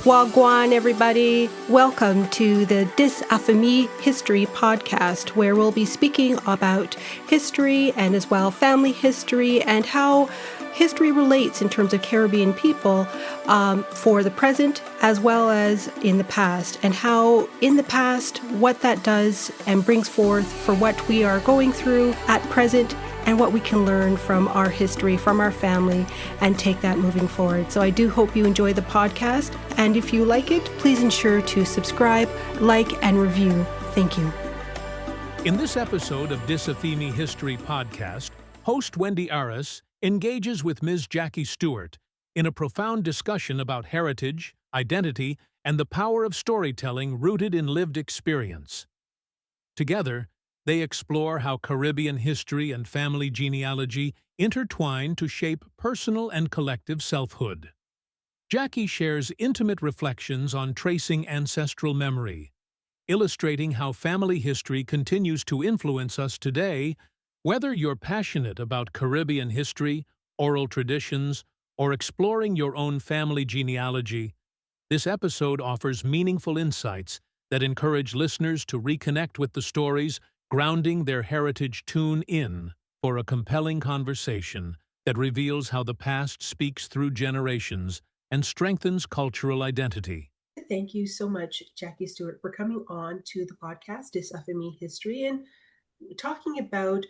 Wagwan, everybody. Welcome to the Dis Affamie History podcast, where we'll be speaking about history and as well family history and how history relates in terms of Caribbean people for the present as well as in the past, and how in the past what that does and brings forth for what we are going through at present and what we can learn from our history, from our family, and take that moving forward. So I do hope you enjoy the podcast. And if you like it, please ensure to subscribe, like, and review. Thank you. In this episode of Disaffamie History Podcast, host Wendy Aris engages with Ms. Jacquie Stewart in a profound discussion about heritage, identity, and the power of storytelling rooted in lived experience. Together, they explore how Caribbean history and family genealogy intertwine to shape personal and collective selfhood. Jacquie shares intimate reflections on tracing ancestral memory, illustrating how family history continues to influence us today. Whether you're passionate about Caribbean history, oral traditions, or exploring your own family genealogy, this episode offers meaningful insights that encourage listeners to reconnect with the stories grounding their heritage. Tune in for a compelling conversation that reveals how the past speaks through generations and strengthens cultural identity. Thank you so much, Jacquie Stewart, for coming on to the podcast, Disaffamie History, and talking about,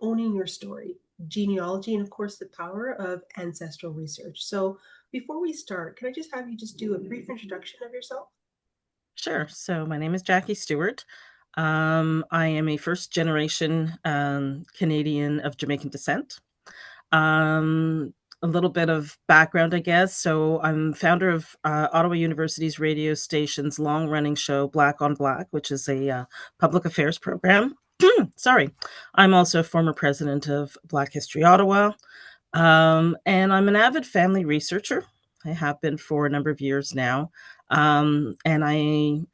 owning your story, genealogy, and of course, the power of ancestral research. So before we start, can I just have you just do a brief introduction of yourself? Sure. So my name is Jacquie Stewart. I am a first-generation Canadian of Jamaican descent. A little bit of background, I guess. So I'm founder of Ottawa University's radio station's long-running show, Black on Black, which is a public affairs program. Sorry. I'm also a former president of Black History Ottawa. And I'm an avid family researcher. I have been for a number of years now. And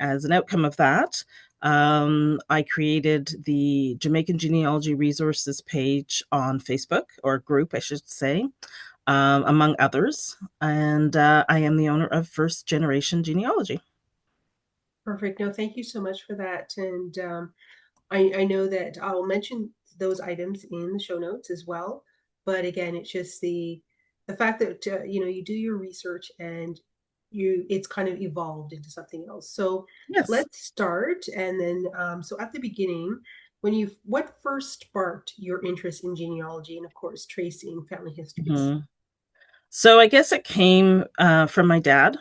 as an outcome of that, I created the Jamaican Genealogy resources page on Facebook, or group, I should say, among others. And I am the owner of First Generation Genealogy. Perfect. No, thank you so much for that. And I know that I'll mention those items in the show notes as well. But again, it's just the fact that you do your research and it's kind of evolved into something else. So Yes. let's start. And then so at the beginning, what first sparked your interest in genealogy and of course tracing family histories? Mm-hmm. So I guess it came from my dad.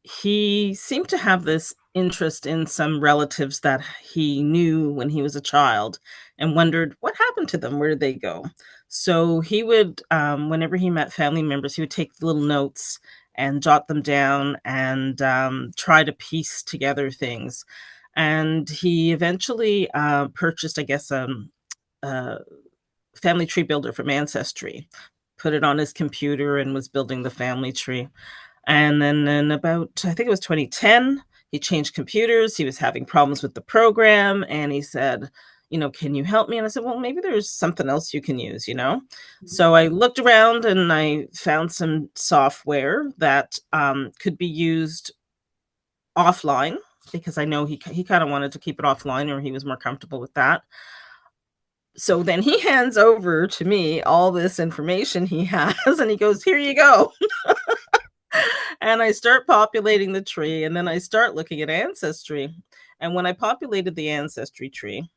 He seemed to have this interest in some relatives that he knew when he was a child and wondered what happened to them, where did they go? So he would, whenever he met family members, he would take little notes and jot them down and try to piece together things. And he eventually purchased, I guess, a family tree builder from Ancestry, put it on his computer and was building the family tree. And then in about, I think it was 2010, he changed computers. He was having problems with the program. And he said, can you help me? And I said, well, maybe there's something else you can use, Mm-hmm. So I looked around and I found some software that could be used offline, because I know he kind of wanted to keep it offline, or he was more comfortable with that. So then he hands over to me all this information he has, and he goes, here you go. And I start populating the tree, and then I start looking at Ancestry. And when I populated the Ancestry tree,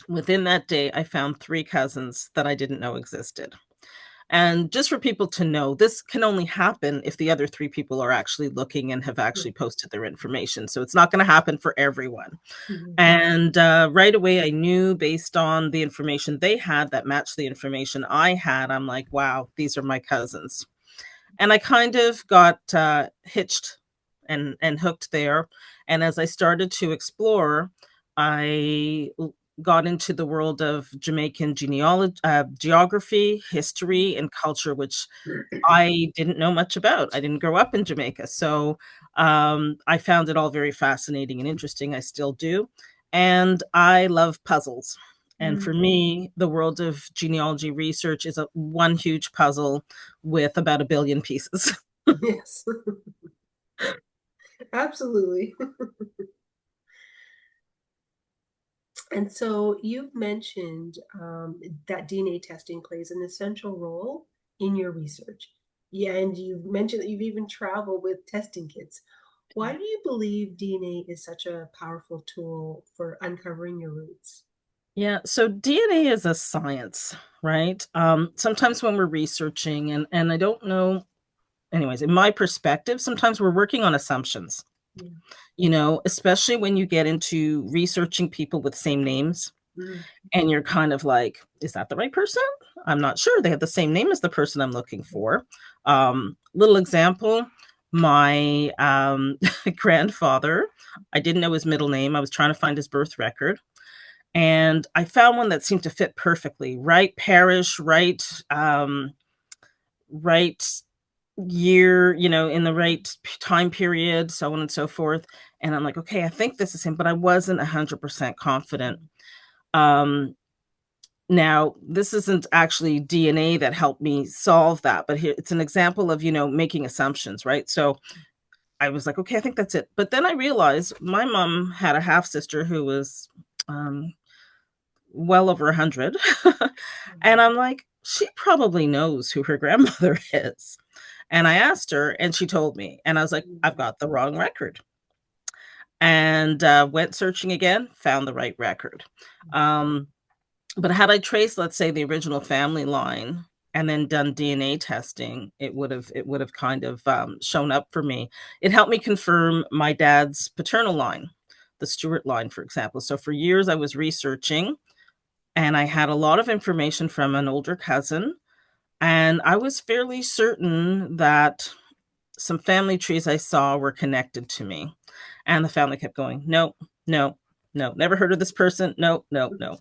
within that day, I found 3 cousins that I didn't know existed. And just for people to know, this can only happen if the other 3 people are actually looking and have actually posted their information. So it's not going to happen for everyone. Mm-hmm. And right away, I knew based on the information they had that matched the information I had, I'm like, wow, these are my cousins. And I kind of got hitched and hooked there. And as I started to explore, I got into the world of Jamaican genealogy, geography, history, and culture, which I didn't know much about. I didn't grow up in Jamaica. So I found it all very fascinating and interesting. I still do. And I love puzzles. And for me, the world of genealogy research is one huge puzzle with about 1 billion pieces. Yes. Absolutely. And so you've mentioned that DNA testing plays an essential role in your research. Yeah, and you've mentioned that you've even traveled with testing kits. Why do you believe DNA is such a powerful tool for uncovering your roots? Yeah, so DNA is a science, right? Sometimes when we're researching, and I don't know, anyways, in my perspective, sometimes we're working on assumptions, Yeah. especially when you get into researching people with same names Mm. and you're kind of like, is that the right person? I'm not sure. They have the same name as the person I'm looking for. Little example, my grandfather, I didn't know his middle name. I was trying to find his birth record. And I found one that seemed to fit perfectly. Right parish, right year, in the right time period, so on and so forth. And I'm like, okay, I think this is him, but I wasn't 100% confident. Um, Now, this isn't actually DNA that helped me solve that, but here it's an example of, making assumptions, right? So I was like, okay, I think that's it. But then I realized my mom had a half sister who was um, well over 100. And I'm like, she probably knows who her grandmother is. And I asked her, and she told me. And I was like, I've got the wrong record. And went searching again, found the right record. Um, but had I traced, let's say, the original family line and then done DNA testing, it would have kind of shown up for me. It helped me confirm my dad's paternal line, the Stewart line, for example. So for years I was researching, and I had a lot of information from an older cousin, and I was fairly certain that some family trees I saw were connected to me. And the family kept going, no, no, no, never heard of this person. No, no, no.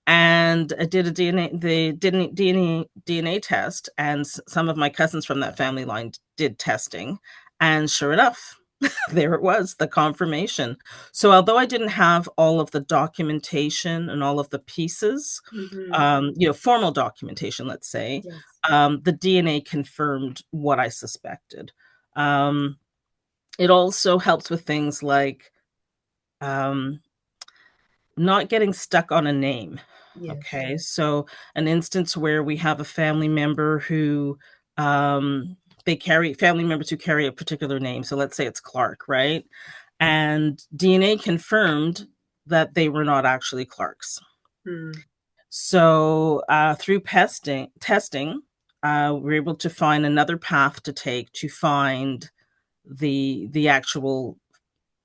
And I did a DNA test, and some of my cousins from that family line did testing, and sure enough, there it was, the confirmation. So although I didn't have all of the documentation and all of the pieces, Mm-hmm. formal documentation, let's say, Yes. the DNA confirmed what I suspected. Um, it also helps with things like um, not getting stuck on a name. Yes. Okay, so an instance where we have a family member who they carry family members who carry a particular name. So let's say it's Clark, right? And DNA confirmed that they were not actually Clarks. Mm. So through testing, we're able to find another path to take to find the actual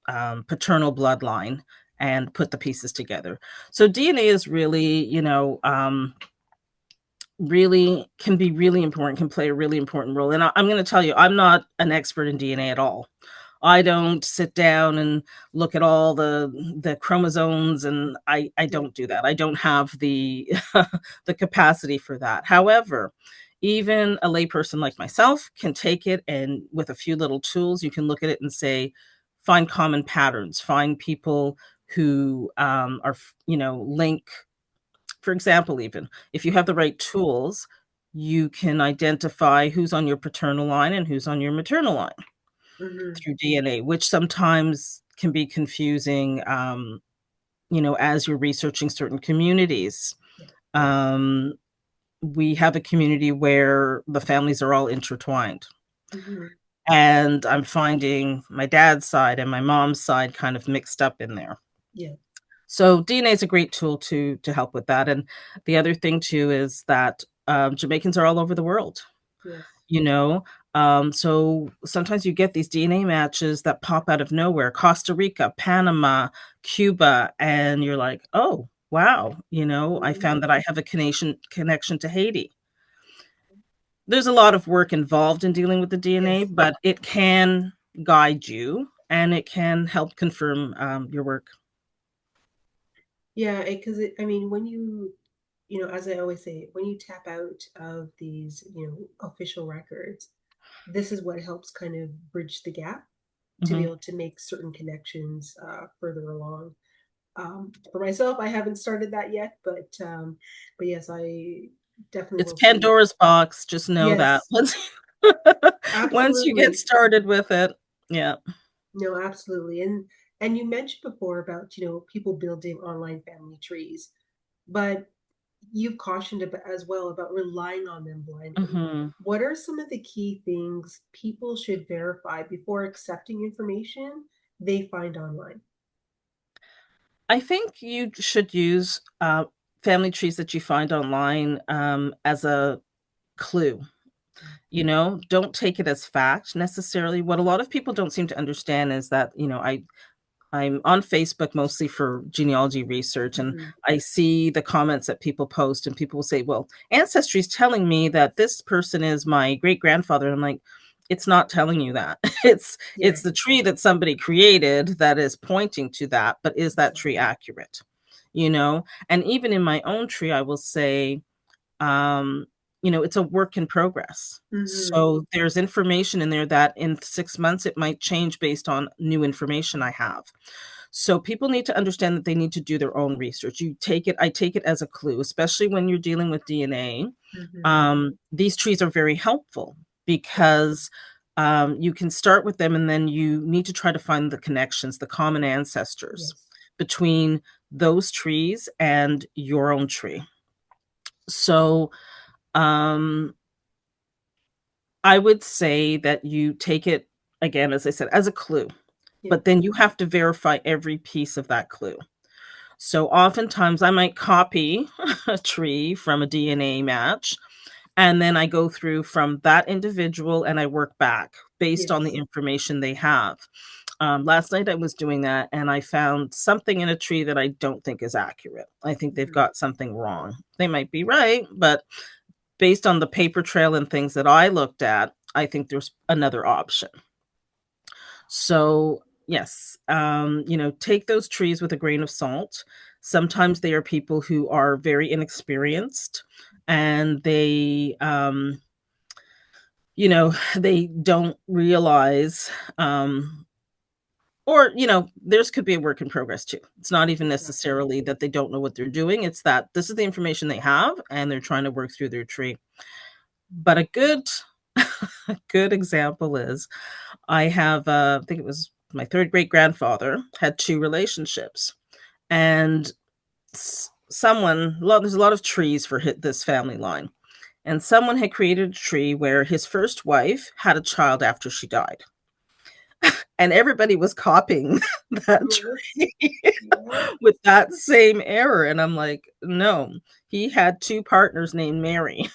paternal bloodline and put the pieces together. So DNA is really, really can be really important, can play a really important role. And I'm going to tell you, I'm not an expert in DNA at all. I don't sit down and look at all the chromosomes, and I Yeah. don't do that. I don't have the the capacity for that. However, even a layperson like myself can take it, and with a few little tools, you can look at it and say, find common patterns, find people who are, link. For example, even if you have the right tools, you can identify who's on your paternal line and who's on your maternal line Mm-hmm. through DNA, which sometimes can be confusing, as you're researching certain communities. Yeah. Um, we have a community where the families are all intertwined. Mm-hmm. And I'm finding my dad's side and my mom's side kind of mixed up in there. Yeah. So DNA is a great tool to help with that. And the other thing too is that Jamaicans are all over the world. Yes. you know so sometimes you get these DNA matches that pop out of nowhere: Costa Rica, Panama, Cuba, and you're like, oh wow, I Mm-hmm. found that I have a connection to Haiti. There's a lot of work involved in dealing with the DNA, Yes. but it can guide you and it can help confirm your work. Yeah, because I mean, when as I always say, when you tap out of these, official records, this is what helps kind of bridge the gap to be Hmm. able to make certain connections further along. For myself, I haven't started that yet, but yes, I definitely It's will see. Pandora's box, just know that Yes, once once you get absolutely. started with it. Yeah. No, absolutely. And you mentioned before about, people building online family trees, but you've cautioned as well about relying on them blindly. Hmm. What are some of the key things people should verify before accepting information they find online? I think you should use family trees that you find online as a clue. Don't take it as fact necessarily. What a lot of people don't seem to understand is that, I'm on Facebook mostly for genealogy research, and Hmm. I see the comments that people post, and people will say, well, Ancestry is telling me that this person is my great grandfather. And I'm like, it's not telling you that. It's Yeah, the tree that somebody created that is pointing to that, but is that tree exactly. accurate? And even in my own tree, I will say, um, it's a work in progress. Hmm. So there's information in there that in 6 months it might change based on new information I have. So people need to understand that they need to do their own research. I take it as a clue, especially when you're dealing with DNA. Hmm. These trees are very helpful because you can start with them, and then you need to try to find the connections, the common ancestors Yes. between those trees and your own tree. So um, I would say that you take it, again, as I said, as a clue, Yeah. but then you have to verify every piece of that clue. So oftentimes I might copy a tree from a DNA match, and then I go through from that individual and I work back based on the Yes. information they have. Last night I was doing that, and I found something in a tree that I don't think is accurate. I think they've Hmm. got something wrong. They might be right, but based on the paper trail and things that I looked at, I think there's another option. So, yes, take those trees with a grain of salt. Sometimes they are people who are very inexperienced, and they don't realize, or, theirs could be a work in progress too. It's not even Exactly. necessarily that they don't know what they're doing. It's that this is the information they have, and they're trying to work through their tree. But a good example is I have, I think it was my third great grandfather had two relationships, and there's a lot of trees for this family line, and someone had created a tree where his first wife had a child after she died, and everybody was copying that Yes. tree Yeah. with that same error, and I'm like, no, he had two partners named Mary,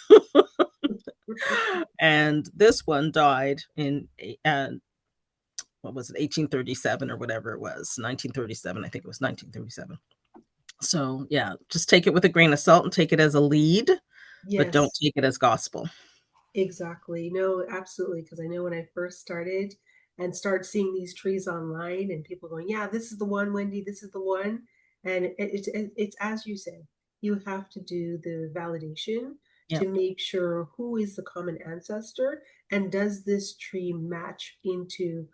and this one died in uh, what was it, 1837 or whatever it was, 1937. I think it was 1937. So, yeah, just take it with a grain of salt and take it as a lead, but don't Yes. take it as gospel. Exactly. No, absolutely. Because I know when I first started and start seeing these trees online and people going, yeah, this is the one, Wendy, this is the one. And it's as you said, you have to do the validation Yeah. to make sure who is the common ancestor and does this tree match into,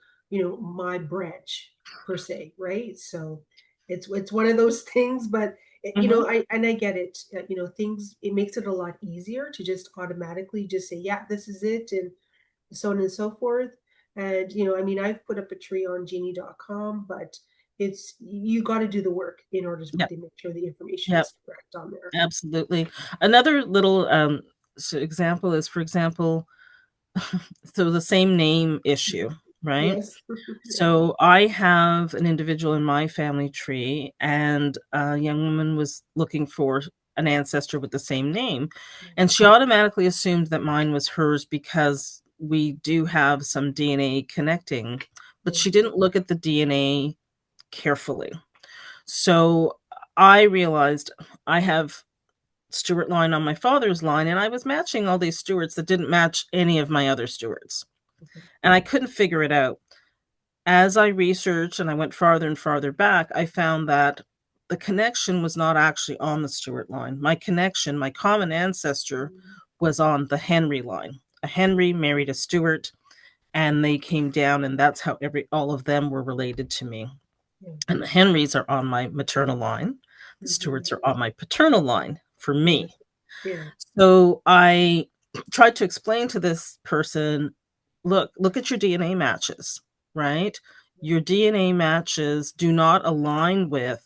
my branch per se, right? So it's one of those things, but Mhm. I get it. Things, it makes it a lot easier to just automatically just say, yeah, this is it, and so on and so forth. And I mean, I've put up a tree on genie.com, but it's you got to do the work in order to Yeah. make sure the information Yeah. is correct on there. Absolutely. Another little example is, for example, so the same name issue, right? Yes. Yeah. So I have an individual in my family tree, and a young woman was looking for an ancestor with the same name, and she automatically assumed that mine was hers because we do have some DNA connecting, but Yeah. she didn't look at the DNA carefully. So I realized I have Stewart line on my father's line, and I was matching all these Stewarts that didn't match any of my other Stewarts, Okay. and I couldn't figure it out. As I researched and I went farther and farther back, I found that the connection was not actually on the Stewart line. My connection, my common ancestor, was on the Henry line. A Henry married a Stewart, and they came down, and that's how all of them were related to me. Yeah. And the Henrys are on my maternal line. The Hmm. Stewarts are on my paternal line for Yeah. me. Yeah. So I tried to explain to this person, look at your DNA matches. right? Your DNA matches do not align with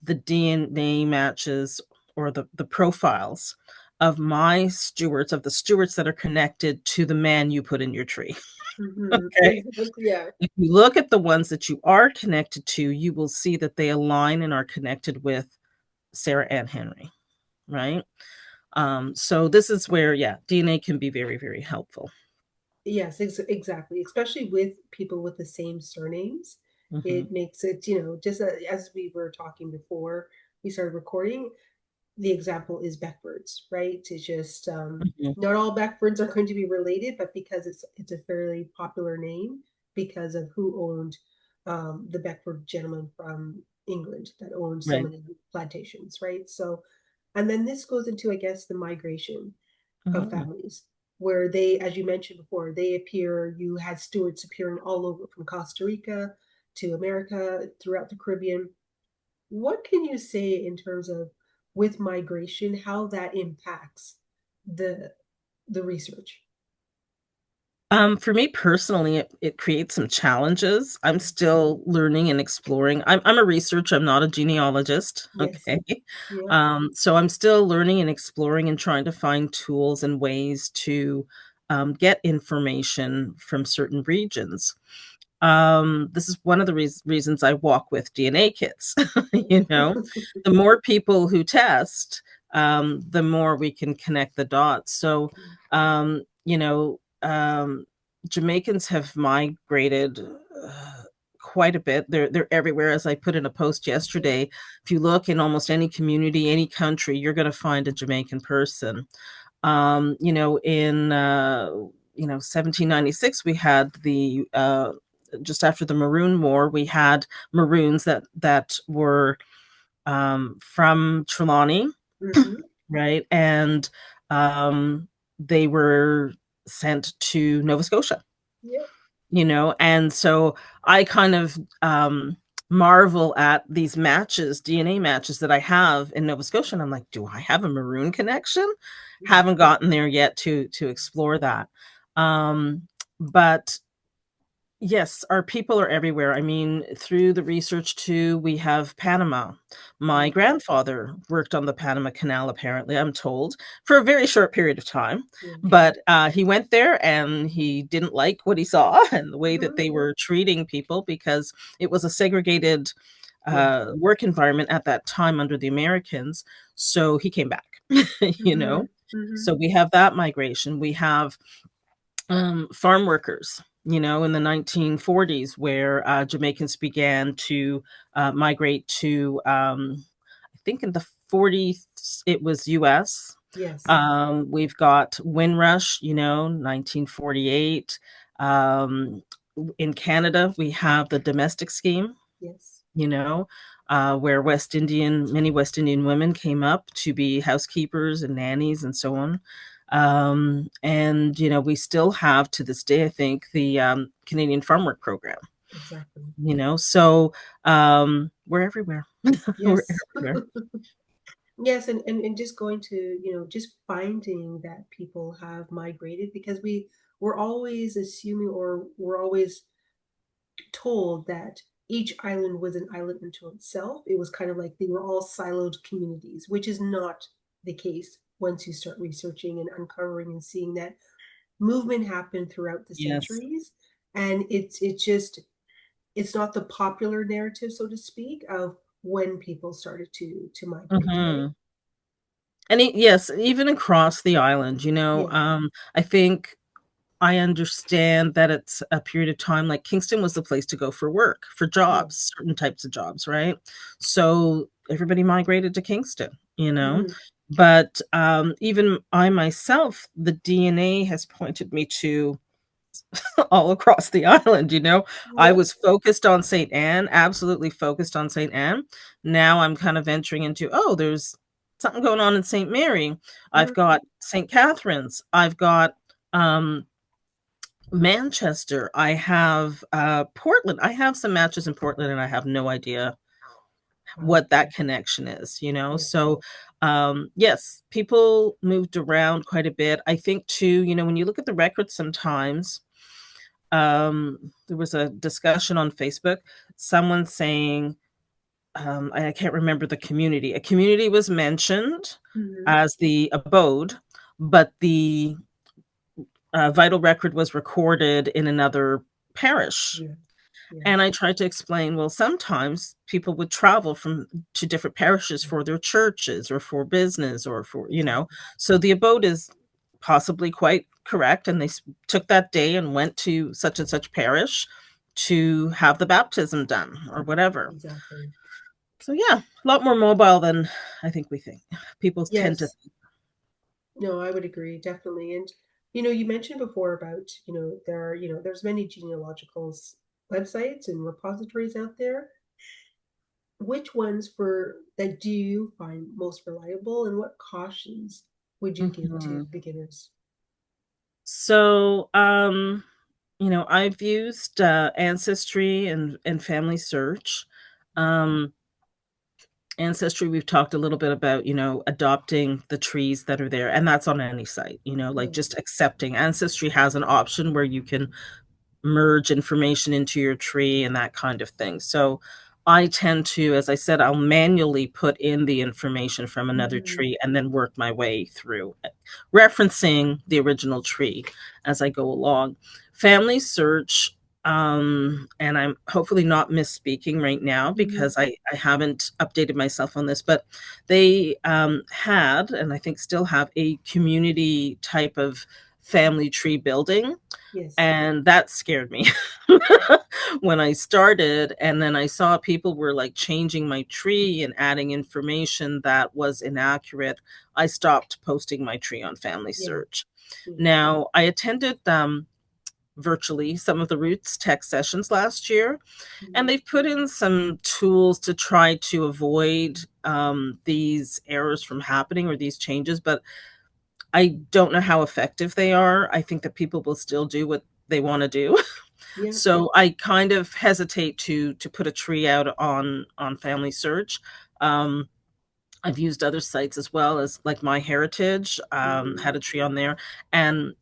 the DNA matches or the profiles of my stewards, of the stewards that are connected to the man you put in your tree. Okay. Exactly. Yeah. If you look at the ones that you are connected to, you will see that they align and are connected with Sarah Ann Henry, right? So this is where, yeah, DNA can be very, very helpful. Yes, exactly. Especially with people with the same surnames, Hmm. it makes it, just as we were talking before we started recording, the example is Beckfords, right? It's just Hmm. not all Beckfords are going to be related, but because it's a fairly popular name because of who owned the Beckford gentleman from England that owned so Right. many plantations, right? So, and then this goes into, I guess, the migration of Hmm. families where they, as you mentioned before, they appear, you had stewards appearing all over from Costa Rica to America, throughout the Caribbean. What can you say in terms of with migration, how that impacts the the research? For me personally, it creates some challenges. I'm still learning and exploring. I'm a researcher, I'm not a genealogist. Yes. Okay. Yeah. So I'm still learning and exploring and trying to find tools and ways to get information from certain regions. This is one of the reasons I walk with DNA kits. You know, the more people who test, the more we can connect the dots. So, Jamaicans have migrated quite a bit. They're everywhere. As I put in a post Yeah. yesterday, if you look in almost any community, any country, you're going to find a Jamaican person. In 1796, we had the just after the Maroon War, we had Maroons that were from Trelawney, Mm-hmm. right, and they were sent to Nova Scotia. Yeah. And so I kind of marvel at these matches, DNA matches that I have in Nova Scotia. And I'm like, do I have a maroon connection? Haven't gotten there yet to explore that. But yes, our people are everywhere. I mean, through the research too, we have Panama. My Mm. grandfather worked on the Panama Canal, apparently, I'm told, for a very short period of time. Okay. But he went there and he didn't like what he saw and the way that Mm-hmm. they were treating people because it was a segregated Yeah. work environment at that time under the Americans. So he came back, you Mm-hmm. know. Mm-hmm. So we have that migration. We have farm workers, in the 1940s, where Jamaicans began to migrate to, I think in the 40s, it was US. Yes. We've got Windrush, 1948. Um, in Canada, we have the domestic scheme, Yes. you know, where many West Indian women came up to be housekeepers and nannies and so on. And, we still have to this day, I think, the Canadian Farm Work Program, Exactly. so we're everywhere. We're Yes. everywhere. Yes, and just going to, just finding that people have migrated because we're always assuming or we're always told that each island was an island unto itself. It was kind of like they were all siloed communities, which is not the case once you start researching and uncovering and seeing that movement happened throughout the Yes. centuries. And it's not the popular narrative, so to speak, of when people started to migrate, right? Hmm. And yes, even across the island, Yeah. I think I understand that it's a period of time, like Kingston was the place to go for work, for Yeah. jobs, certain types of jobs, right? So everybody migrated to Kingston. Hmm. But even I myself, the DNA has pointed me to all across the island. I Yeah. was focused on St. Anne, absolutely focused on St. Anne. Now I'm kind of venturing into, oh, there's something going on in St. Mary. I've Hmm. got St. Catherine's. I've got um, Manchester. I have Portland. I have some matches in Portland, and I have no idea Wow. what that connection is. Yeah. So, yes, people moved around quite a bit. I think, too, when you look at the records sometimes, there was a discussion on Facebook, someone saying, I can't remember the community. A community was mentioned as the abode, but the vital record was recorded in another parish. Yeah. Yeah. And I tried to explain, well, sometimes people would travel to different parishes for their churches or for business or for, so the abode is possibly quite correct. And they took that day and went to such and such parish to have the baptism done or whatever. Exactly. So yeah, a lot more mobile than I think we think. People tend to. No, I would agree, definitely. And, you mentioned before about, there's many genealogical websites and repositories out there. Which ones that do you find most reliable, and what cautions would you give to beginners? So, I've used Ancestry and Family Search. Ancestry, we've talked a little bit about, adopting the trees that are there, and that's on any site, like just accepting. Ancestry has an option where you can merge information into your tree and that kind of thing. So I tend to, as I said, I'll manually put in the information from another tree and then work my way through, referencing the original tree as I go along. Family Search, and I'm hopefully not misspeaking right now because I haven't updated myself on this, but they had, and I think still have, a community type of family tree building. Yes. And that scared me when I started. And then I saw people were like changing my tree and adding information that was inaccurate. I stopped posting my tree on Family Search. Now, I attended virtually some of the Roots Tech sessions last year, and they've put in some tools to try to avoid these errors from happening or these changes, but I don't know how effective they are. I think that people will still do what they want to do. Yeah. So I kind of hesitate to put a tree out on Family Search. I've used other sites as well, as like My Heritage, had a tree on there. And,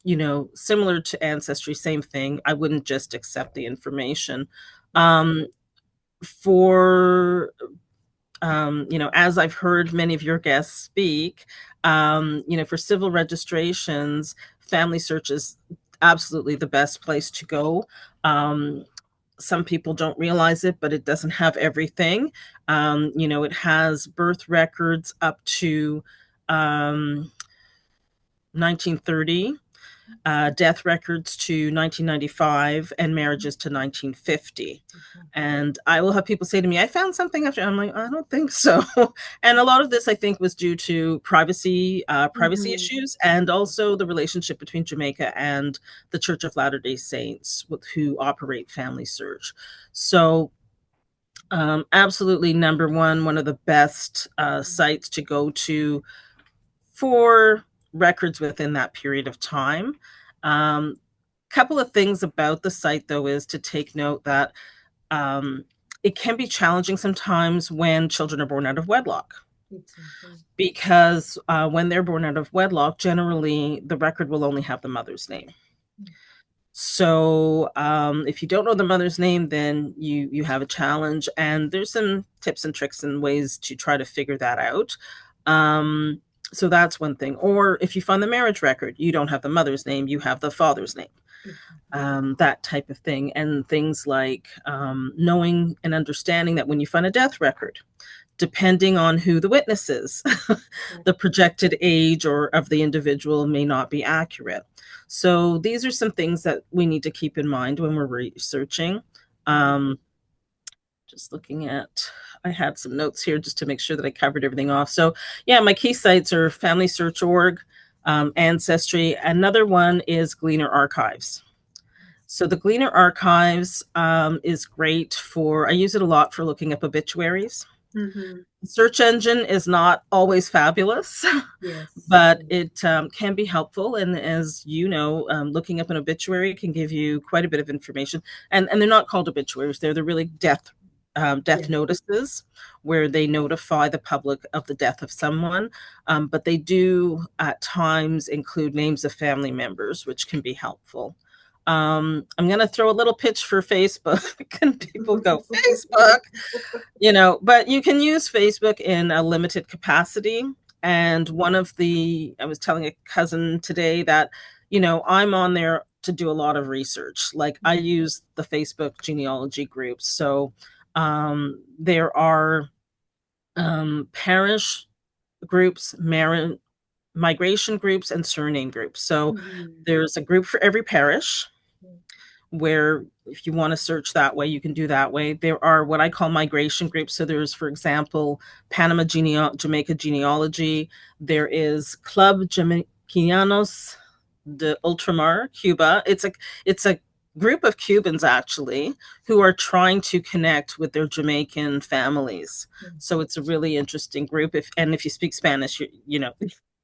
similar to Ancestry, same thing. I wouldn't just accept the information. As I've heard many of your guests speak, for civil registrations, Family Search is absolutely the best place to go. Some people don't realize it, but it doesn't have everything. It has birth records up to 1930, death records to 1995, and marriages to 1950. And I will have people say to me, I found something after. I'm like, I don't think so. And a lot of this, I think, was due to privacy issues, and also the relationship between Jamaica and the Church of Latter-day Saints, who operate Family Search. So absolutely, number one of the best sites to go to for records within that period of time. Couple of things about the site, though, is to take note that it can be challenging sometimes when children are born out of wedlock. Because when they're born out of wedlock, generally the record will only have the mother's name. So if you don't know the mother's name, then you have a challenge. And there's some tips and tricks and ways to try to figure that out. So that's one thing. Or if you find the marriage record, you don't have the mother's name, you have the father's name. That type of thing. And things like knowing and understanding that when you find a death record, depending on who the witness is, the projected age or of the individual may not be accurate. So these are some things that we need to keep in mind when we're researching. Just looking at, I had some notes here just to make sure that I covered everything off. So yeah, my key sites are FamilySearch.org, Ancestry. Another one is Gleaner Archives. So the Gleaner Archives is great I use it a lot for looking up obituaries. The search engine is not always fabulous, but it can be helpful. And as you know, looking up an obituary can give you quite a bit of information. And they're not called obituaries. They're really death notices, where they notify the public of the death of someone. But they do at times include names of family members, which can be helpful. I'm going to throw a little pitch for Facebook, and people go, Facebook, you know, but you can use Facebook in a limited capacity. And I was telling a cousin today that, you know, I'm on there to do a lot of research. Like I use the Facebook genealogy groups. So there are parish groups, migration groups, and surname groups. So there's a group for every parish where if you want to search that way, you can do that way. There are what I call migration groups. So there's, for example, Jamaica Genealogy. There is Club Jamaicanos de Ultramar, Cuba. It's a group of Cubans actually who are trying to connect with their Jamaican families. So it's a really interesting group. If you speak Spanish, you know,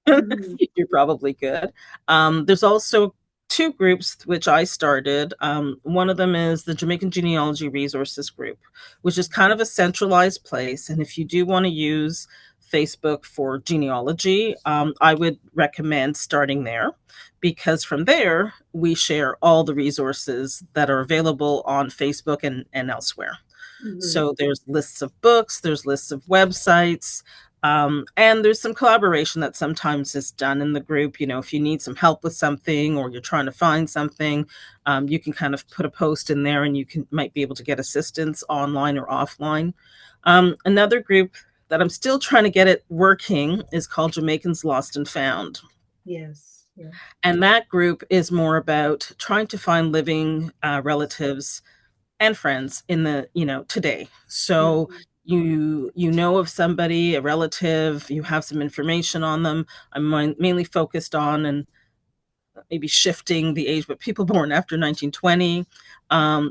you're probably good. There's also two groups which I started. One of them is the Jamaican Genealogy Resources Group, which is kind of a centralized place. And if you do want to use Facebook for genealogy, I would recommend starting there, because from there we share all the resources that are available on Facebook and elsewhere. So there's lists of books, there's lists of websites, and there's some collaboration that sometimes is done in the group. You know, if you need some help with something or you're trying to find something, you can kind of put a post in there, and might be able to get assistance online or offline. Another group that I'm still trying to get it working is called Jamaicans Lost and Found. Yes. Yeah. And that group is more about trying to find living relatives and friends in the, you know, today. So you know of somebody, a relative, you have some information on them. I'm mainly focused on, and maybe shifting the age, but people born after 1920,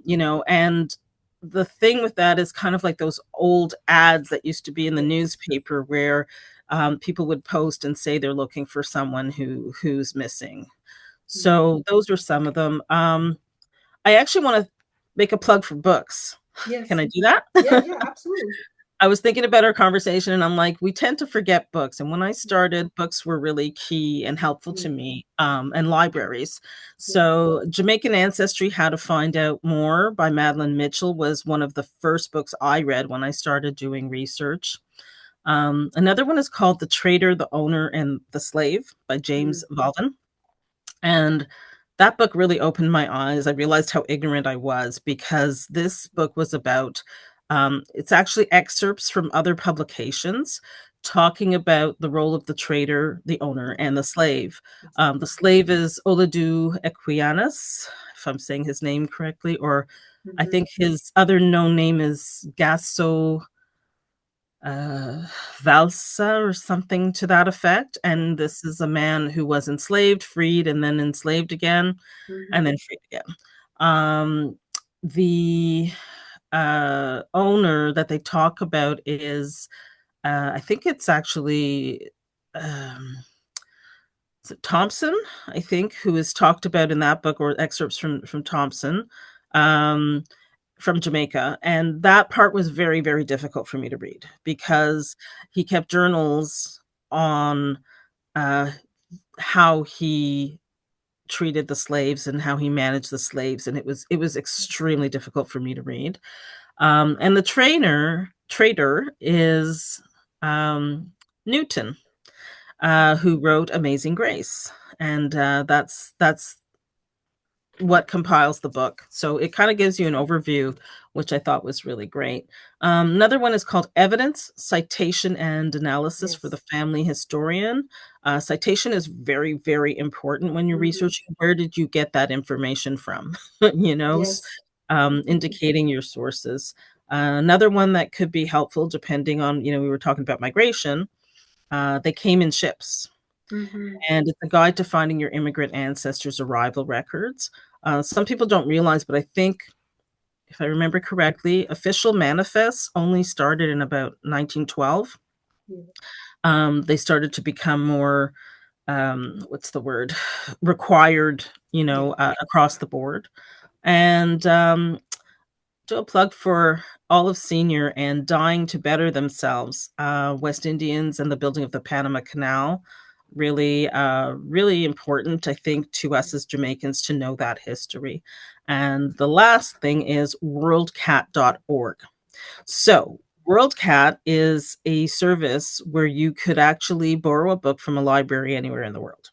you know, and the thing with that is kind of like those old ads that used to be in the newspaper where people would post and say they're looking for someone who's missing. So those are some of them. I actually want to make a plug for books. Yes. Can I do that? Yeah, absolutely. I was thinking about our conversation, and I'm like, we tend to forget books. And when I started, books were really key and helpful to me, and libraries. So Jamaican Ancestry, How to Find Out More by Madeline Mitchell was one of the first books I read when I started doing research. Another one is called The Trader, the Owner, and the Slave by James Valvin. And that book really opened my eyes. I realized how ignorant I was, because this book was about, it's actually excerpts from other publications talking about the role of the trader, the owner, and the slave. The slave is Oladu Equianas, if I'm saying his name correctly, or I think his other known name is Gasso Valsa or something to that effect. And this is a man who was enslaved, freed, and then enslaved again, and then freed again. The owner that they talk about is, I think it's actually, is it Thompson, I think, who is talked about in that book, or excerpts from Thompson. From Jamaica. And that part was very, very difficult for me to read, because he kept journals on how he treated the slaves and how he managed the slaves. And it was extremely difficult for me to read. And the trader is Newton, who wrote Amazing Grace. And that's what compiles the book. So it kind of gives you an overview, which I thought was really great. Another one is called Evidence, Citation, and Analysis for the Family Historian. Citation is very, very important when you're researching. Where did you get that information from? You know, indicating your sources. Another one that could be helpful, depending on, you know, we were talking about migration. They came in ships. And it's a guide to finding your immigrant ancestors' arrival records. Some people don't realize, but I think, if I remember correctly, official manifests only started in about 1912. They started to become more, what's the word, required, you know, across the board. And do a plug for Olive Senior and Dying to Better Themselves, West Indians and the Building of the Panama Canal. really, really important, I think, to us as Jamaicans to know that history. And the last thing is worldcat.org. So, WorldCat is a service where you could actually borrow a book from a library anywhere in the world.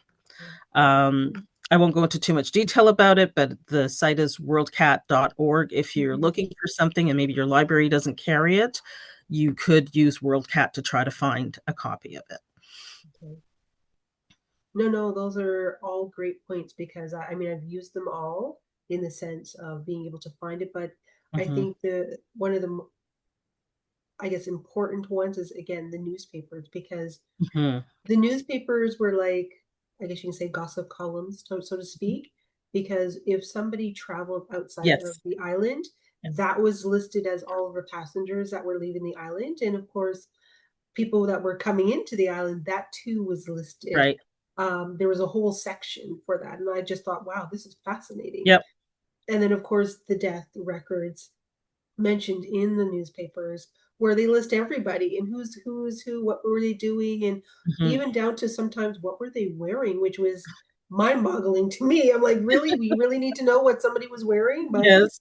I won't go into too much detail about it, but the site is worldcat.org. If you're looking for something and maybe your library doesn't carry it, you could use WorldCat to try to find a copy of it. Okay. No, those are all great points because I mean, I've used them all in the sense of being able to find it, but I think one of the, I guess, important ones is again the newspapers because the newspapers were like, I guess you can say gossip columns, so to speak, because if somebody traveled outside of Yes. the island, that was listed as all of the passengers that were leaving the island. And of course, people that were coming into the island, that too was listed. Right. There was a whole section for that. And I just thought, wow, this is fascinating. Yep. And then, of course, the death records mentioned in the newspapers where they list everybody and who's who, what were they doing, and even down to sometimes what were they wearing, which was mind-boggling to me. I'm like, really, we really need to know what somebody was wearing? But Yes.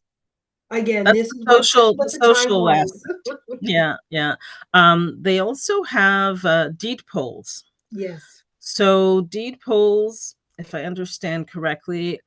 again, That's this the is what the the time social was. aspect. Yeah, yeah. They also have deed polls. Yes. So deed polls, if I understand correctly,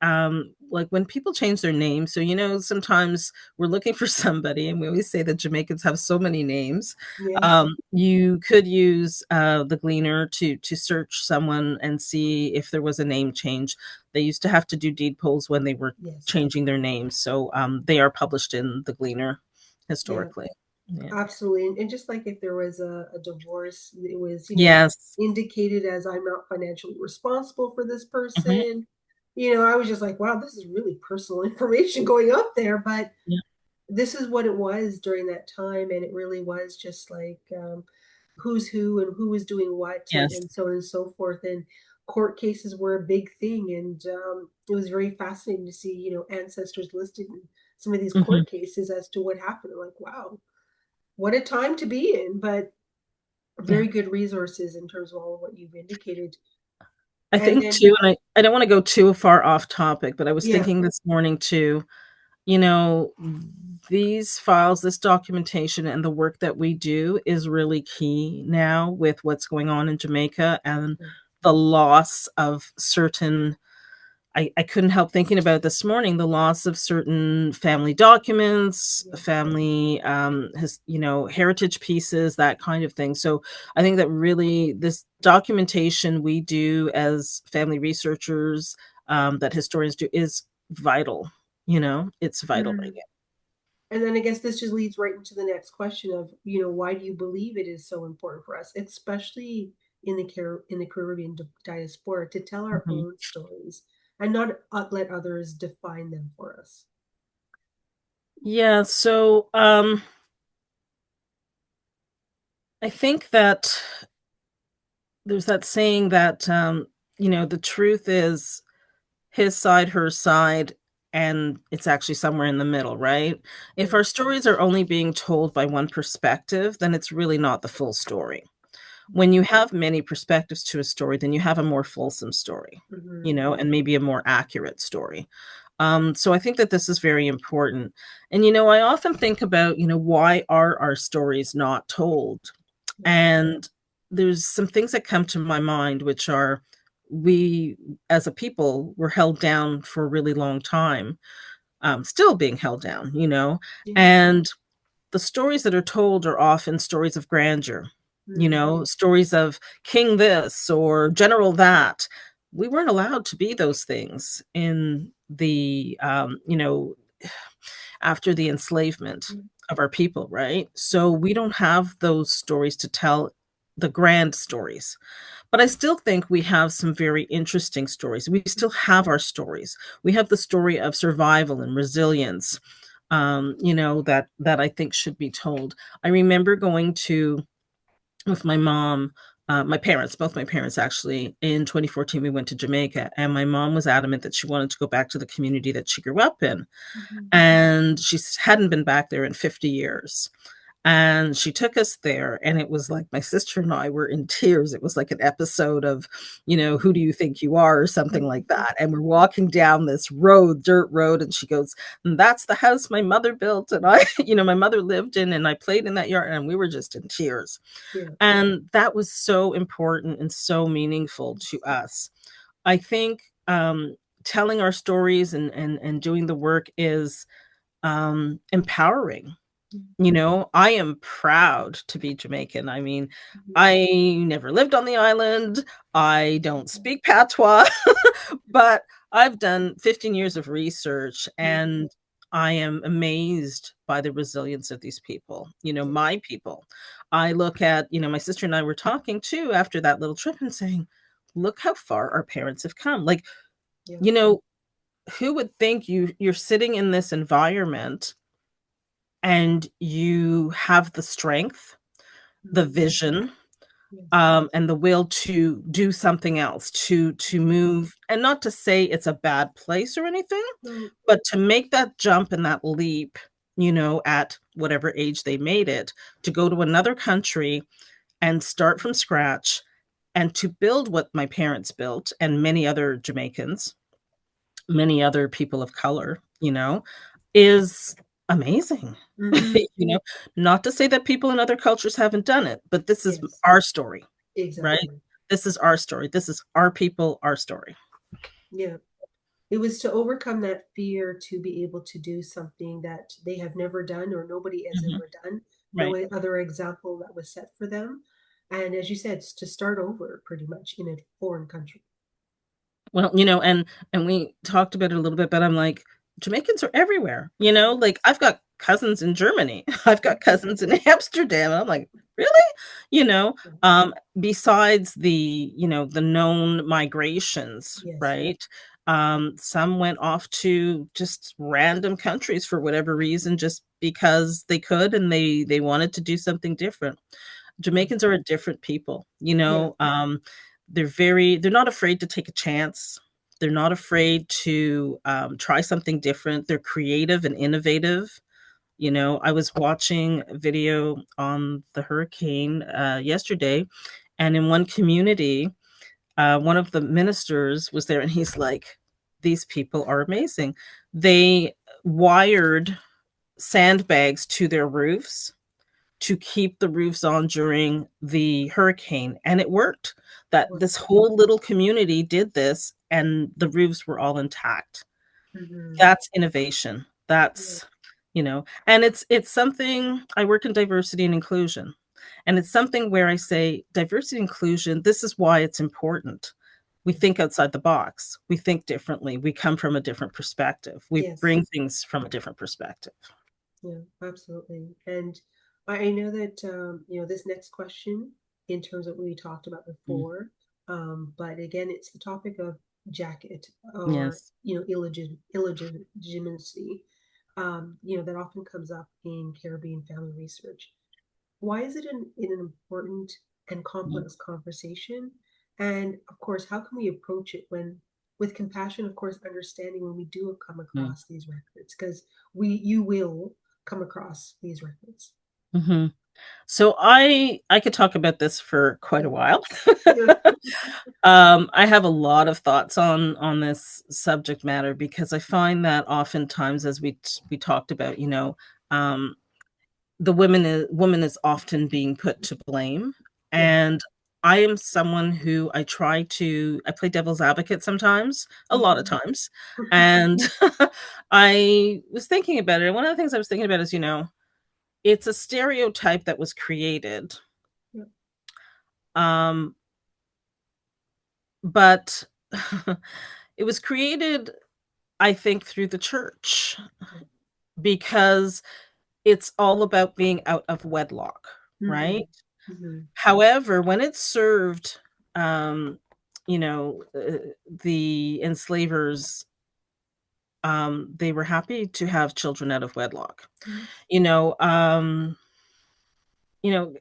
like when people change their name, so sometimes we're looking for somebody, and we always say that Jamaicans have so many names. Yes. You could use the Gleaner to search someone and see if there was a name change. They used to have to do deed polls when they were Yes. changing their names, so they are published in the Gleaner historically. Yeah. Absolutely. And just like if there was a divorce, it was, Yes. indicated as I'm not financially responsible for this Hmm. person. I was just like, wow, this is really personal information going up there. But Yeah. this is what it was during that time. And it really was just like who's who and who was doing what, Yes. and so on and so forth. And court cases were a big thing. And it was very fascinating to see, ancestors listed in some of these Hmm. court cases as to what happened. I'm like, wow, what a time to be in, but Yeah. very good resources in terms of all of what you've indicated. I And think then, too, and I don't want to go too far off topic, but I was yeah, thinking this morning too, you know, these files, this documentation, and the work that we do is really key now with what's going on in Jamaica and the loss of certain. I couldn't help thinking about this morning the loss of certain family documents, yeah. family, heritage pieces, that kind of thing. So I think that really this documentation we do as family researchers, that historians do, is vital. It's vital right Mhm. And then I guess this just leads right into the next question of, why do you believe it is so important for us, especially in the Caribbean diaspora, to tell now. our own stories and not let others define them for us? Yeah, so I think that there's that saying that the truth is his side, her side, and it's actually somewhere in the middle, right? If Yeah. our stories are only being told by one perspective, then it's really not the full story. When you have many perspectives to a story, then you have a more fulsome story, Mm-hmm. and maybe a more accurate story. So I think that this is very important. And, I often think about, why are our stories not told? Yeah. And there's some things that come to my mind, which are we as a people were held down for a really long time, still being held down, Yeah. and the stories that are told are often stories of grandeur, Mm-hmm. stories of king this or general that. We weren't allowed to be those things in the, after the enslavement of our people, right? So we don't have those stories to tell, the grand stories. But I still think we have some very interesting stories. We still have our stories. We have the story of survival and resilience, that I think should be told. I remember going to with my mom, my parents, both my parents actually, in 2014, we went to Jamaica, and my mom was adamant that she wanted to go back to the community that she grew up in. Mm-hmm. And she hadn't been back there in 50 years. And she took us there, and it was like my sister and I were in tears. It was like an episode of, Who Do You Think You Are, or something like that. And we're walking down this road, dirt road, and she goes, "That's the house my mother built, and I, my mother lived in, and I played in that yard." And we were just in tears. Yeah. And that was so important and so meaningful to us. I think telling our stories and doing the work is empowering. I am proud to be Jamaican. I mean, I never lived on the island. I don't speak patois, but I've done 15 years of research, and I am amazed by the resilience of these people, my people. I look at, my sister and I were talking too after that little trip and saying, look how far our parents have come. Like, Yeah. who would think you're sitting in this environment and you have the strength, the vision, and the will to do something else, to move, and not to say it's a bad place or anything, but to make that jump and that leap, at whatever age they made it, to go to another country and start from scratch and to build what my parents built and many other Jamaicans, many other people of color, is amazing. Not to say that people in other cultures haven't done it, but this is Yes. our story, right? Exactly. This is our story. This is our people, our story. Yeah. It was to overcome that fear to be able to do something that they have never done or nobody has Mhm. ever done. No Right. other example that was set for them. And as you said, it's to start over pretty much in a foreign country. Well, and we talked about it a little bit, but I'm like, Jamaicans are everywhere, like I've got cousins in Germany. I've got cousins in Amsterdam. And I'm like, really? You know, besides the known migrations, Yes. right? Some went off to just random countries for whatever reason, just because they could and they wanted to do something different. Jamaicans are a different people, Yeah. they're not afraid to take a chance. They're not afraid to try something different. They're creative and innovative. I was watching a video on the hurricane yesterday, and in one community, one of the ministers was there, and he's like, these people are amazing. They wired sandbags to their roofs to keep the roofs on during the hurricane, and it worked. That this whole little community did this, and the roofs were all intact. Mm-hmm. That's innovation. Yeah. And it's something. I work in diversity and inclusion, and it's something where I say diversity and inclusion, this is why it's important. We think outside the box. We think differently. We come from a different perspective. We Yes. bring things from a different perspective. Yeah, absolutely. And I know that this next question, in terms of what we talked about Mm. before, but again, it's the topic of jacket or Yes. illegitimacy, that often comes up in Caribbean family research. Why is it an important and Mm. complex conversation? And of course, how can we approach it with compassion, of course, understanding when we do come Mm. across these records, because you will come across these records. Mhm. So I could talk about this for quite a while. Yeah. I have a lot of thoughts on this subject matter because I find that oftentimes, as we talked about, the woman is often being put to blame, Yeah. and I am someone who I play devil's advocate sometimes, a lot of Mhm. times, and I was thinking about it. And one of the things I was thinking about is, it's a stereotype that was created. Yeah. Um, but it was created, I think, through the church because it's all about being out of wedlock, right? Mhm. Mhm. However, when it served, um, the enslavers, they were happy to have children out of wedlock. Yes. You know, um, you know,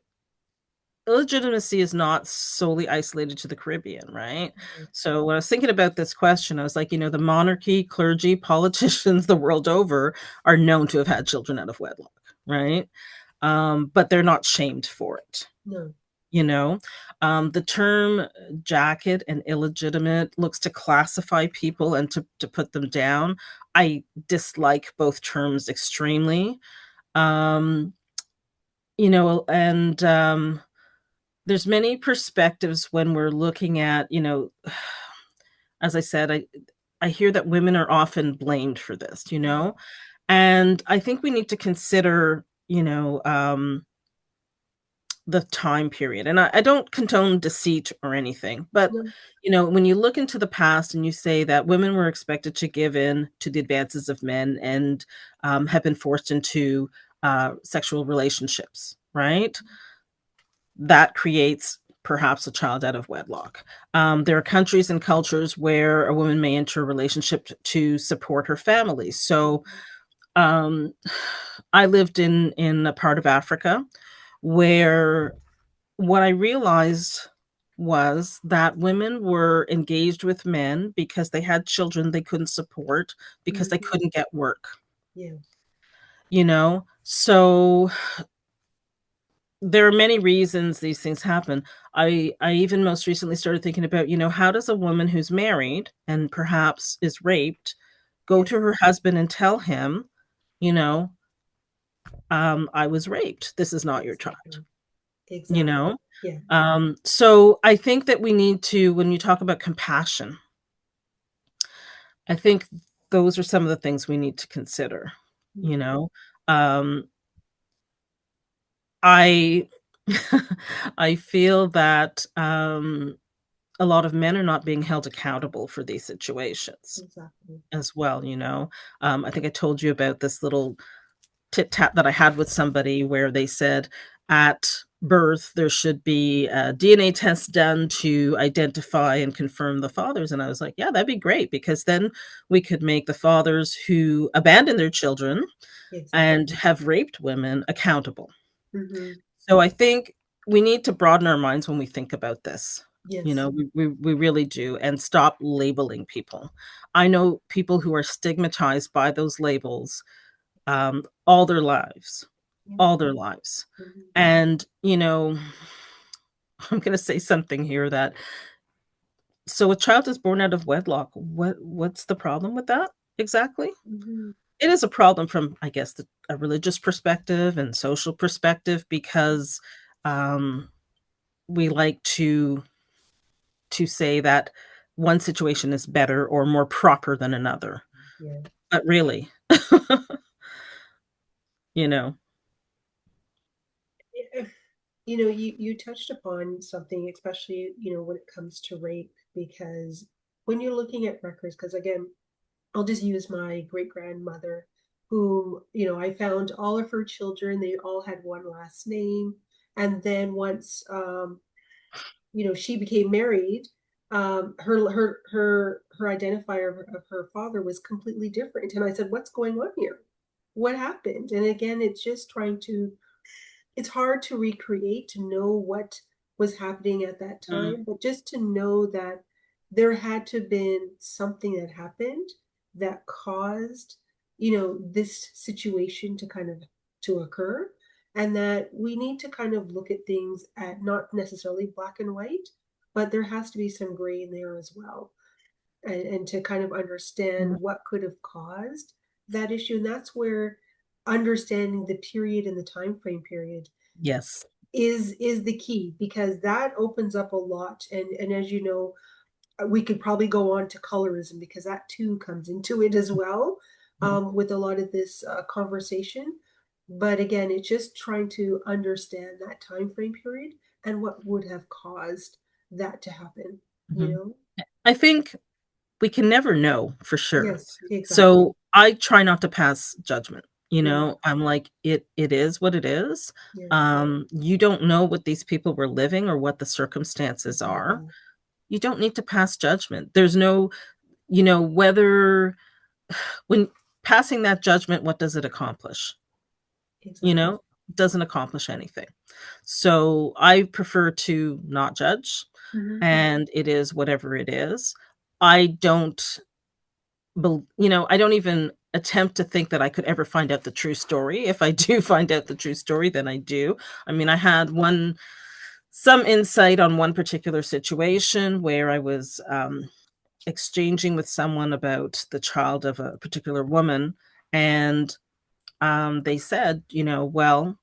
illegitimacy is not solely isolated to the Caribbean, right? Mhm. So when I was thinking about this question, I was like, the monarchy, clergy, politicians the world over are known to have had children out of wedlock, right? but they're not shamed for it. No. You know, the term jacket and illegitimate looks to classify people and to put them down. I dislike both terms extremely. Um, and there's many perspectives when we're looking at, as I said, I hear that women are often blamed for this, and I think we need to consider, the time period. And I don't condone deceit or anything, but No. when you look into the past and you say that women were expected to give in to the advances of men and have been forced into sexual relationships, right? That creates perhaps a child out of wedlock. There are countries and cultures where a woman may enter a relationship to support her family. So um, I lived in a part of Africa where what I realized was that women were engaged with men because they had children they couldn't support because they Mhm. couldn't get work, Yeah. So there are many reasons these things happen. I even most recently started thinking about, how does a woman who's married and perhaps is raped go Yeah. to her husband and tell him, you know, I was raped. This is not your child, Exactly. you Exactly. know? Yeah. So I think that we need to, when you talk about compassion, I think those are some of the things we need to consider, you Mhm. know? Um, I I feel that a lot of men are not being held accountable for these situations Exactly. as well, I think I told you about this little tit tat that I had with somebody where they said at birth there should be a DNA test done to identify and confirm the fathers. And I was like, yeah, that'd be great because then we could make the fathers who abandon their children and Exactly. have raped women accountable. Mhm. So I think we need to broaden our minds when we think about this. Yes. We really do, and stop labeling people. I know people who are stigmatized by those labels all their lives, Yeah. all their lives. Mhm. And, I'm going to say something here that so a child is born out of wedlock. What's the problem with that exactly? Mhm. It is a problem from, I guess, a religious perspective and social perspective because um, we like to say that one situation is better or more proper than another. Yeah. But really, you know. Yeah. You touched upon something, especially, when it comes to rape, because when you're looking at records, because again, I'll just use my great grandmother, whom, I found all of her children, they all had one last name. And then once, she became married, her identifier of her father was completely different. And I said, what's going on here? What happened? And again, it's just trying to it's hard to recreate, to know what was happening at that Mm, time, but just to know that there had to have been something that happened that caused, this situation to kind of to occur, and that we need to kind of look at things at not necessarily black and white, but there has to be some gray in there as well, and to kind of understand mm, what could have caused that issue. And that's where understanding the period and the time frame period yes. is the key, because that opens up a lot. And as you know, we could probably go on to colorism, because that too comes into it as well, Mhm, with a lot of this conversation. But again, it's just trying to understand that time frame period and what would have caused that to happen, you mhm. know. I think we can never know for sure. Yes, exactly. So I try not to pass judgment. Yeah. I'm like, it is what it is. Yeah. You don't know what these people were living or what the circumstances are. Exactly. You don't need to pass judgment. There's no, whether when passing that judgment, what does it accomplish? You Exactly. know, it doesn't accomplish anything. So I prefer to not judge, Hmm. and it is whatever it is. I don't I don't even attempt to think that I could ever find out the true story. If I do find out the true story, then I do. I mean, I had some insight on one particular situation where I was exchanging with someone about the child of a particular woman, and they said, well,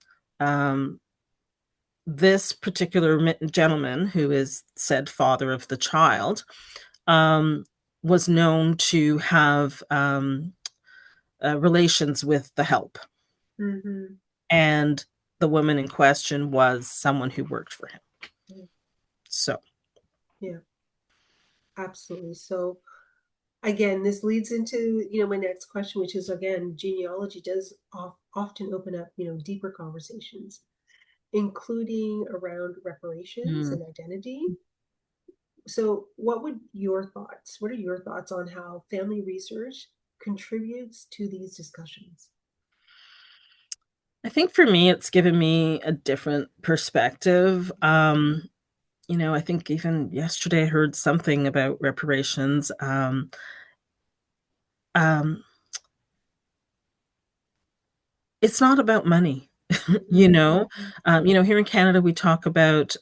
this particular gentleman, who is said father of the child, was known to have relations with the help. Mm-hmm. And the woman in question was someone who worked for him. Yeah. So, Yeah, absolutely. So again, this leads into, my next question, which is, again, genealogy does often open up, deeper conversations, including around reparations mm. and identity. So what are your thoughts on how family research contributes to these discussions? I think for me, it's given me a different perspective. I think even yesterday I heard something about reparations. Um, it's not about money. you Mm-hmm. know here in Canada we talk about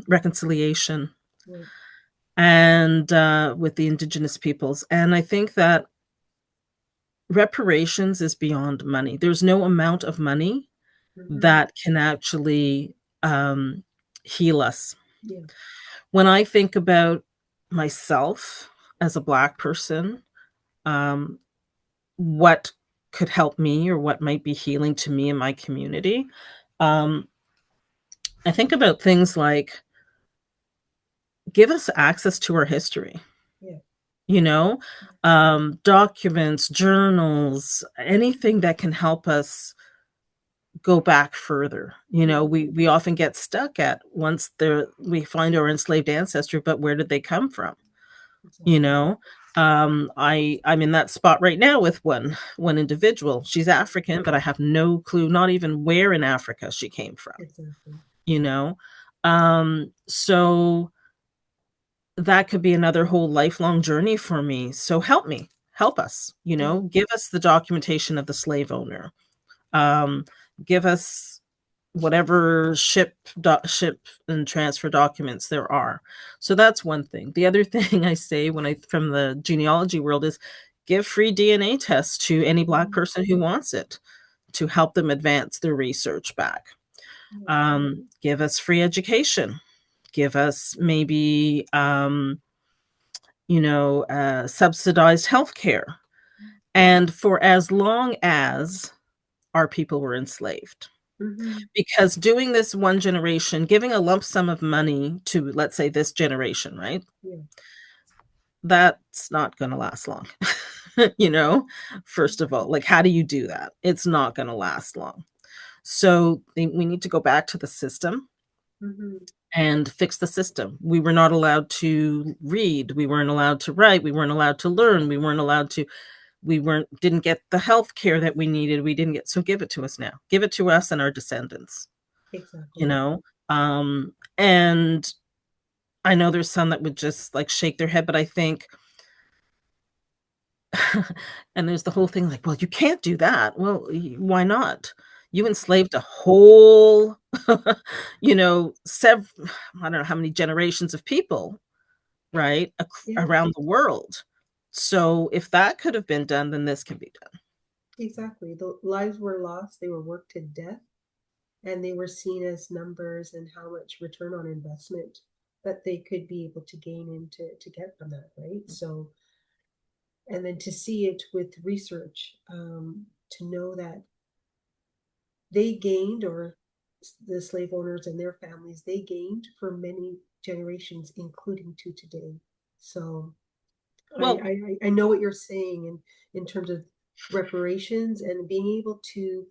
reconciliation, Right. and with the Indigenous peoples, and I think that reparations is beyond money. There's no amount of money Mm-hmm. that can actually heal us. Yeah. When I think about myself as a Black person, um, what could help me or what might be healing to me and my community, um, I think about things like give us access to our history, Yeah. you know, documents, journals, anything that can help us go back further. Mm-hmm. We often get stuck at once there we find our enslaved ancestry, but where did they come from? you Exactly. know I'm in that spot right now with one individual. She's African, but I have no clue, not even where in Africa she came from. Exactly. you know so that could be another whole lifelong journey for me. So help us, Yeah. give us the documentation of the slave owner. um Give us whatever ship and transfer documents there are. So that's one thing. The other thing I say when I from the genealogy world is give free DNA tests to any Black Mm-hmm. person who wants it, to help them advance their research back. Yeah. Give us free education. Give us maybe subsidized healthcare. And for as long as our people were enslaved, Mm-hmm. because doing this one generation, giving a lump sum of money to, let's say, this generation, right? Yeah. That's not going to last long. First of all, like, how do you do that? It's not going to last long. So we need to go back to the system Mm-hmm. and fix the system. We were not allowed to read. We weren't allowed to write. We weren't allowed to learn. We didn't get the health care that we needed. We didn't get, so give it to us now. Give it to us and our descendants. you Exactly. know and I know there's some that would just like shake their head, but I think and there's the whole thing like, well, you can't do that. Well, why not? You enslaved a whole I don't know how many generations of people, right, Yeah. around the world. So if that could have been done, then this can be done. Exactly. The lives were lost. They were worked to death, and they were seen as numbers and how much return on investment that they could be able to gain to get from that, right? So, and then to see it with research, to know that they gained, or the slave owners and their families, they gained for many generations, including to today. So Well, I know what you're saying in terms of reparations and being able to,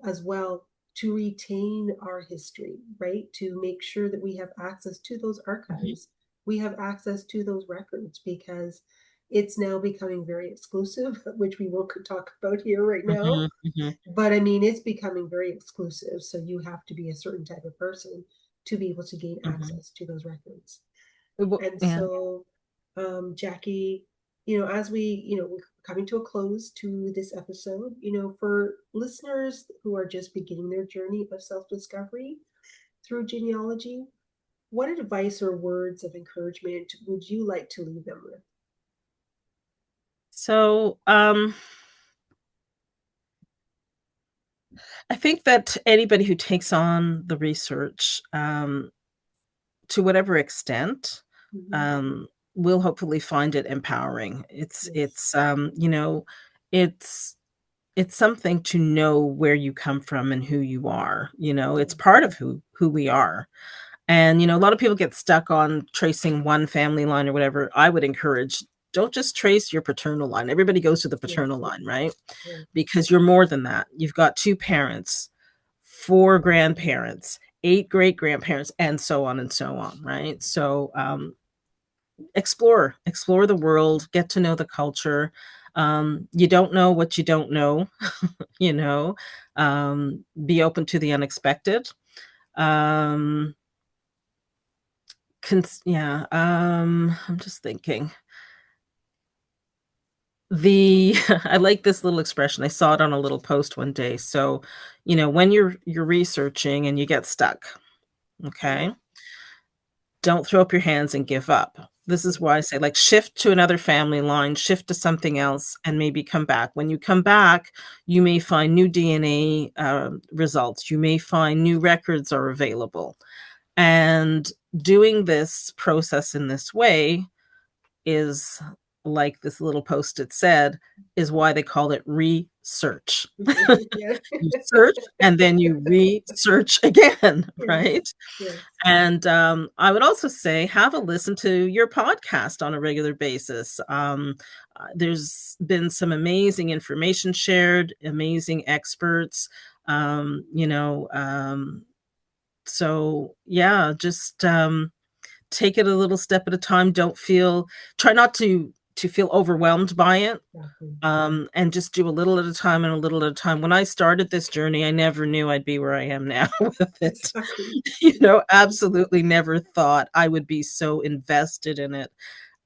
as well, to retain our history, right? To make sure that we have access to those mhm, archives, we have access to those records, because it's now becoming very exclusive, which we won't talk about here right now. mhm, mhm, But I mean, it's becoming very exclusive. So you have to be a certain type of person to be able to gain mhm. access to those records. Well, And yeah. so, Jacquie, as we're coming to a close to this episode, for listeners who are just beginning their journey of self-discovery through genealogy, what advice or words of encouragement would you like to leave them with? So, I think that anybody who takes on the research, to whatever extent, Mm-hmm. um, will hopefully find it empowering. Yes. It's it's something to know where you come from and who you are. It's Yeah. part of who we are. And, a lot of people get stuck on tracing one family line or whatever. I would encourage, don't just trace your paternal line. Everybody goes to the paternal Yes. line, right? Right. Because you're more than that. You've got 2 parents, 4 grandparents, 8 great grandparents, and so on, right? So, explore the world, get to know the culture. You don't know what you don't know, you know. Be open to the unexpected. Um, I'm just thinking. The I like this little expression. I saw it on a little post one day. So, when you're researching and you get stuck, Yeah. okay? Don't throw up your hands and give up. This is why I say, like, shift to another family line, shift to something else, and maybe come back. When you come back, you may find new DNA results. You may find new records are available. And doing this process in this way is, like this little post-it said, is why they call it research. Yeah. You search and then you research again, Yes. right? Yes. And, I would also say have a listen to your podcast on a regular basis. There's been some amazing information shared, amazing experts, so yeah, just, take it a little step at a time. Try not to feel overwhelmed by it, Exactly. and just do a little at a time and a little at a time. When I started this journey, I never knew I'd be where I am now with it. Exactly. Absolutely never thought I would be so invested in it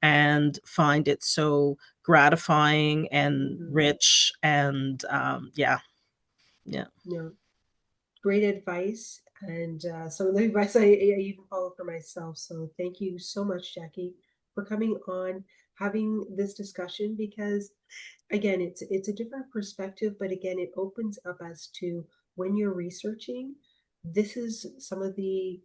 and find it so gratifying and Mhm. rich and, yeah. Yeah. No, great advice. And some of the advice I even follow for myself. So thank you so much, Jacquie, for coming on, having this discussion, because again, it's a different perspective, but again, it opens up as to when you're researching, this is some of the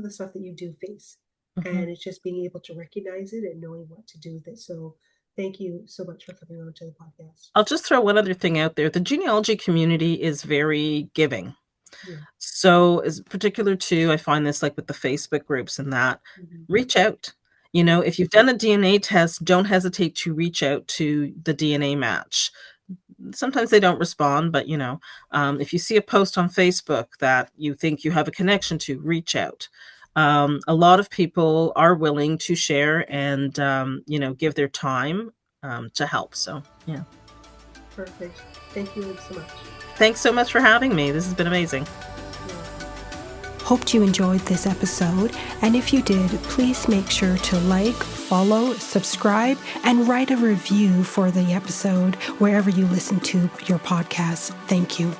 stuff that you do face. Mhm. And it's just being able to recognize it and knowing what to do with it. So thank you so much for coming on to the podcast. I'll just throw one other thing out there. The genealogy community is very giving. Yeah. So, as particular to, I find this like with the Facebook groups and that, Mhm. reach out. If you've done a DNA test, don't hesitate to reach out to the DNA match. Sometimes they don't respond, but if you see a post on Facebook that you think you have a connection to, reach out. A lot of people are willing to share and give their time to help. So, yeah. Perfect. Thank you so much. Thanks so much for having me. This has been amazing. You're welcome. Hoped you enjoyed this episode, and if you did, please make sure to like, follow, subscribe, and write a review for the episode wherever you listen to your podcasts. Thank you.